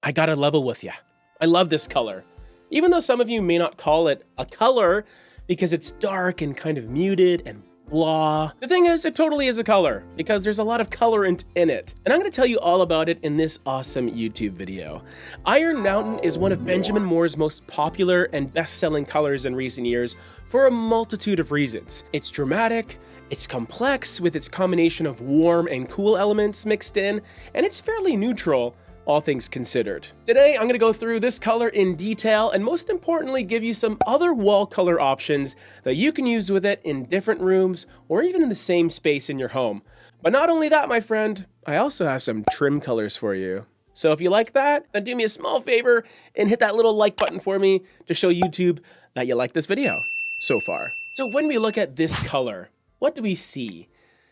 I gotta level with ya. I love this color. Even though some of you may not call it a color because it's dark and kind of muted and blah. The thing is, it totally is a color because there's a lot of colorant in it. And I'm gonna tell you all about it in this awesome YouTube video. Iron Mountain is one of Benjamin Moore's most popular and best-selling colors in recent years for a multitude of reasons. It's dramatic, it's complex with its combination of warm and cool elements mixed in, and it's fairly neutral, all things considered. Today, I'm gonna go through this color in detail and most importantly, give you some other wall color options that you can use with it in different rooms or even in the same space in your home. But not only that, my friend, I also have some trim colors for you. So if you like that, then do me a small favor and hit that little like button for me to show YouTube that you like this video so far. So when we look at this color, what do we see?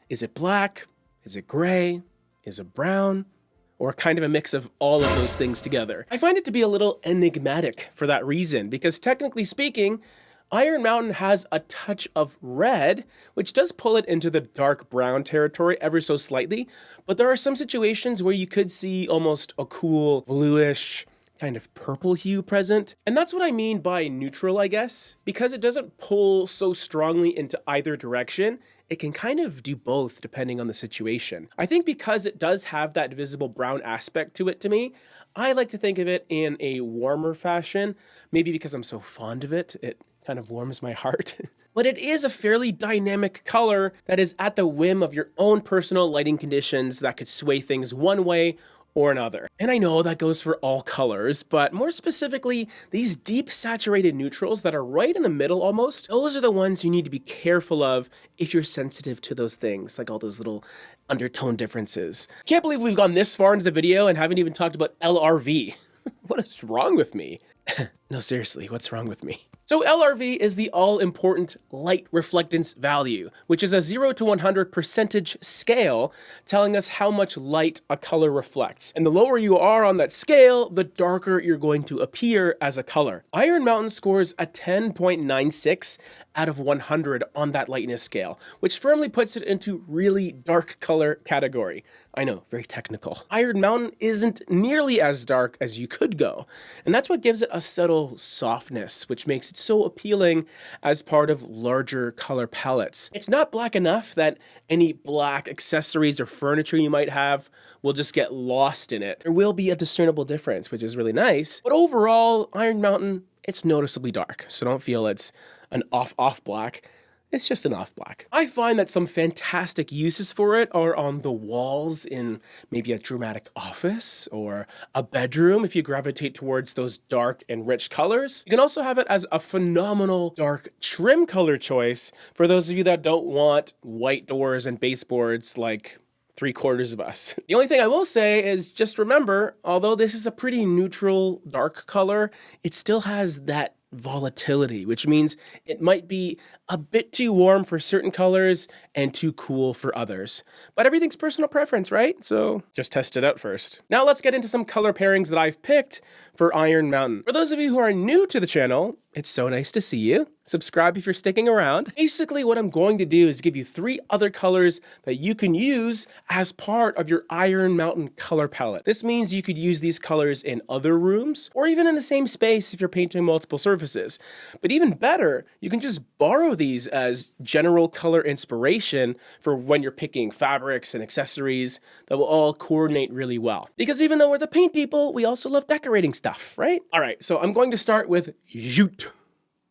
Is it black? Is it gray? Is it brown? Or kind of a mix of all of those things together? I find it to be a little enigmatic for that reason, because technically speaking, Iron Mountain has a touch of red, which does pull it into the dark brown territory ever so slightly, but there are some situations where you could see almost a cool bluish, kind of purple hue present. And that's what I mean by neutral, I guess, because it doesn't pull so strongly into either direction. It can kind of do both depending on the situation. I think because it does have that visible brown aspect to it to me, I like to think of it in a warmer fashion, maybe because I'm so fond of it, it kind of warms my heart. But it is a fairly dynamic color that is at the whim of your own personal lighting conditions that could sway things one way or another. And I know that goes for all colors, but more specifically, these deep saturated neutrals that are right in the middle almost, those are the ones you need to be careful of if you're sensitive to those things, like all those little undertone differences. Can't believe we've gone this far into the video and haven't even talked about LRV. What is wrong with me? No, seriously, what's wrong with me? So LRV is the all-important light reflectance value, which is a 0 to 100 percentage scale telling us how much light a color reflects. And the lower you are on that scale, the darker you're going to appear as a color. Iron Mountain scores a 10.96 out of 100 on that lightness scale, which firmly puts it into really dark color category. I know, very technical. Iron Mountain isn't nearly as dark as you could go, and that's what gives it a subtle softness, which makes it so appealing as part of larger color palettes. It's not black enough that any black accessories or furniture you might have will just get lost in it. There will be a discernible difference, which is really nice, but overall, Iron Mountain, it's noticeably dark, so don't feel it's an off black. It's just an off black. I find that some fantastic uses for it are on the walls in maybe a dramatic office or a bedroom if you gravitate towards those dark and rich colors. You can also have it as a phenomenal dark trim color choice for those of you that don't want white doors and baseboards like 3/4 of us. The only thing I will say is just remember, although this is a pretty neutral dark color, it still has that volatility, which means it might be a bit too warm for certain colors and too cool for others. But everything's personal preference, right? So just test it out first. Now let's get into some color pairings that I've picked for Iron Mountain. For those of you who are new to the channel, it's so nice to see you. Subscribe if you're sticking around. Basically, what I'm going to do is give you 3 other colors that you can use as part of your Iron Mountain color palette. This means you could use these colors in other rooms or even in the same space if you're painting multiple surfaces. But even better, you can just borrow these as general color inspiration for when you're picking fabrics and accessories that will all coordinate really well. Because even though we're the paint people, we also love decorating stuff, right? All right, so I'm going to start with jute.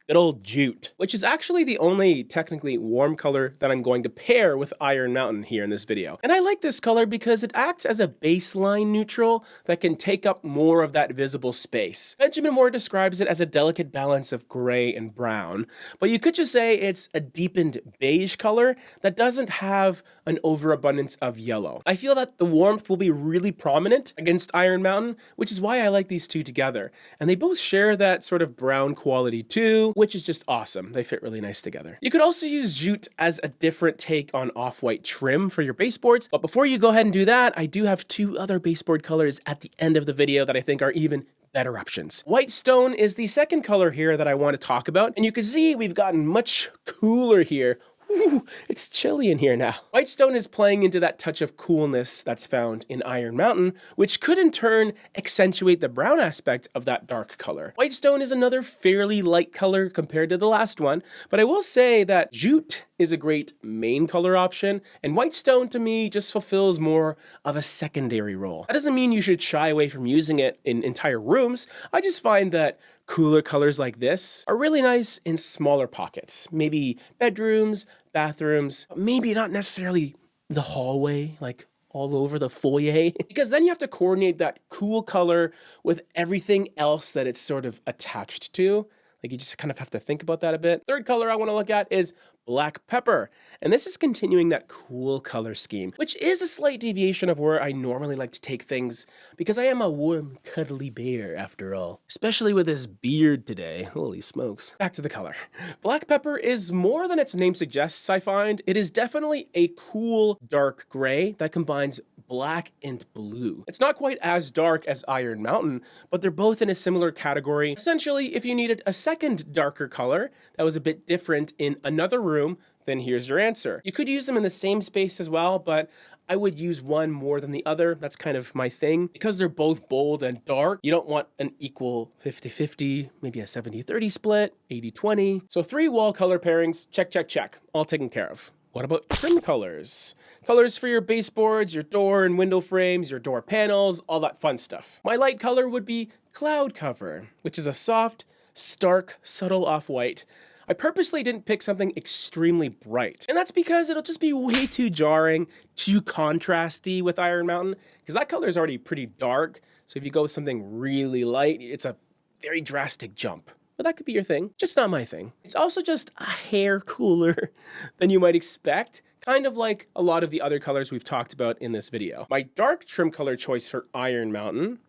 Good old jute, which is actually the only technically warm color that I'm going to pair with Iron Mountain here in this video. And I like this color because it acts as a baseline neutral that can take up more of that visible space. Benjamin Moore describes it as a delicate balance of gray and brown, but you could just say it's a deepened beige color that doesn't have an overabundance of yellow. I feel that the warmth will be really prominent against Iron Mountain, which is why I like these two together. And they both share that sort of brown quality too, which is just awesome. They fit really nice together. You could also use jute as a different take on off-white trim for your baseboards, but before you go ahead and do that, I do have 2 other baseboard colors at the end of the video that I think are even better options. White stone is the second color here that I want to talk about, and you can see we've gotten much cooler here. Ooh, it's chilly in here now. Whitestone is playing into that touch of coolness that's found in Iron Mountain, which could in turn accentuate the brown aspect of that dark color. Whitestone is another fairly light color compared to the last one, but I will say that jute is a great main color option, and Whitestone to me just fulfills more of a secondary role. That doesn't mean you should shy away from using it in entire rooms. I just find that cooler colors like this are really nice in smaller pockets, maybe bedrooms, bathrooms, maybe not necessarily the hallway, like all over the foyer, because then you have to coordinate that cool color with everything else that it's sort of attached to. Like you just kind of have to think about that a bit. Third color I want to look at is black pepper. And this is continuing that cool color scheme, which is a slight deviation of where I normally like to take things because I am a warm, cuddly bear after all. Especially with this beard today. Holy smokes. Back to the color. Black pepper is more than its name suggests, I find. It is definitely a cool dark gray that combines black and blue. It's not quite as dark as Iron Mountain, but they're both in a similar category. Essentially, if you needed a second darker color that was a bit different in another room, then here's your answer. You could use them in the same space as well, but I would use one more than the other. That's kind of my thing. Because they're both bold and dark, you don't want an equal 50-50, maybe a 70-30 split, 80-20. So 3 wall color pairings, check, check, check, all taken care of. What about trim colors? Colors for your baseboards, your door and window frames, your door panels, all that fun stuff. My light color would be cloud cover, which is a soft, stark, subtle off-white. I purposely didn't pick something extremely bright. And that's because it'll just be way too jarring, too contrasty with Iron Mountain, because that color is already pretty dark. So if you go with something really light, it's a very drastic jump. But that could be your thing, just not my thing. It's also just a hair cooler than you might expect, kind of like a lot of the other colors we've talked about in this video. My dark trim color choice for Iron Mountain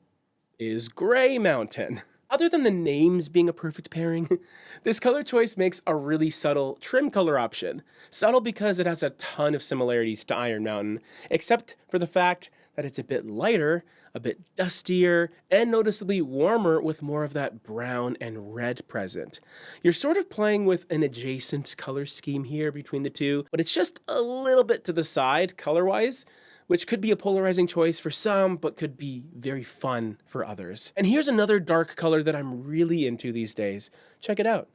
is Gray Mountain. Other than the names being a perfect pairing, this color choice makes a really subtle trim color option. Subtle because it has a ton of similarities to Iron Mountain, except for the fact that it's a bit lighter, a bit dustier, and noticeably warmer with more of that brown and red present. You're sort of playing with an adjacent color scheme here between the two, but it's just a little bit to the side color-wise, which could be a polarizing choice for some, but could be very fun for others. And here's another dark color that I'm really into these days. Check it out.